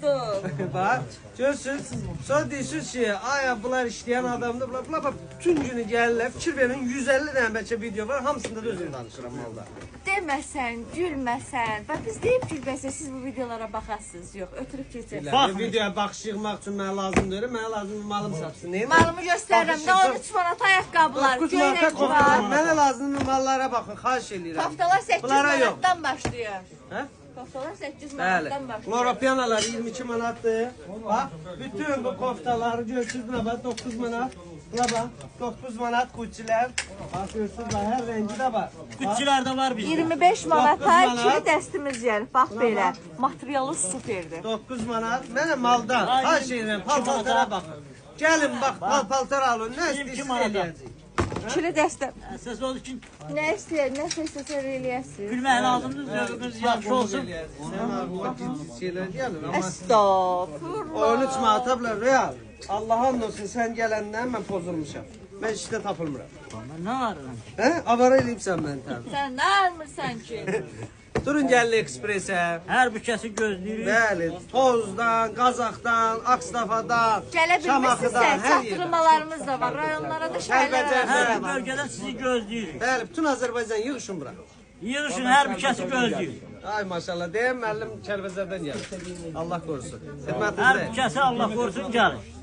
oldu. Bak, görürsünüz. Sonra deyirsiniz ki, ay bunlar işleyen adamdır. Bunlar bütün günü gəlirlər, fikir verin, 150 dənə bəlkə video var, hamısında da özüm danışıram malda. Deməsən, gülməsən. Bax biz deyib gülməsə siz bu videolara baxasınız. Yox, ötürüb keçəsiniz. Bax, videoya baxış yığmaq üçün mənə lazım deyir, mənə lazım malım satsın. Malımı göstərirəm. Nə 13 manat ayaqqabılar, 9 göy manata rəngi koftalar, var. mənə lazım mallara baxın, xahiş edirəm. Koftalar 8 Bunlara yox. manatdan başlayır. Hə? Koftalar 8 Bəli. manatdan başlayır. Loropianalar 22 manatdır. Bax, bütün bu koftaları görürsünüz buna bax 9 manat. Buna bax 9 manat Gucci'lər. Bax görürsünüz bax hər rəngi də var. Gucci'lər də var bizdə. 25 manata manat. ikili dəstimiz gəlir. Bax belə. Materialı superdir. 9 manat. Mənə maldan, xahiş edirəm, paltara baxın. Gəlin bax, paltar alın, nə istəyirsiniz eləyəcək. İkili dəstə. Əsas odur ki, Nə istəyir, nə istəyir eləyəsiniz. gülmək lazımdır, zövqünüz yaxşı olsun. Sən ağlıma ciddi şeylər gəlir, amma Estağfurullah. 13 manata bilər, real. Allah and olsun, sən gələndən mən pozulmuşam. Mən işdə tapılmıram. Nə arıram? Hə? Avara eləyibsən mən təbii. Sən nə almırsan ki? Durun gəlin ekspresə. Hər bükəsi gözləyirik. Bəli, Tozdan, Qazaxdan, Akstafadan, Gələ Şamaxıdan, bilmirsinizsə, hər yerdən. çatdırmalarımız da var. Rayonlara da şəhərlərə Kəlbəcər. Hər var. bir bölgədən sizi gözləyirik. Bəli, bütün Azərbaycan yığışın bura. Yığışın, hər bükəsi gözləyirik. Ay maşallah, deyəm müəllim Kəlbəcərdən gəlir. Allah qorusun. Hər Xidmətinizdə. bükəsi Allah qorusun gəlir.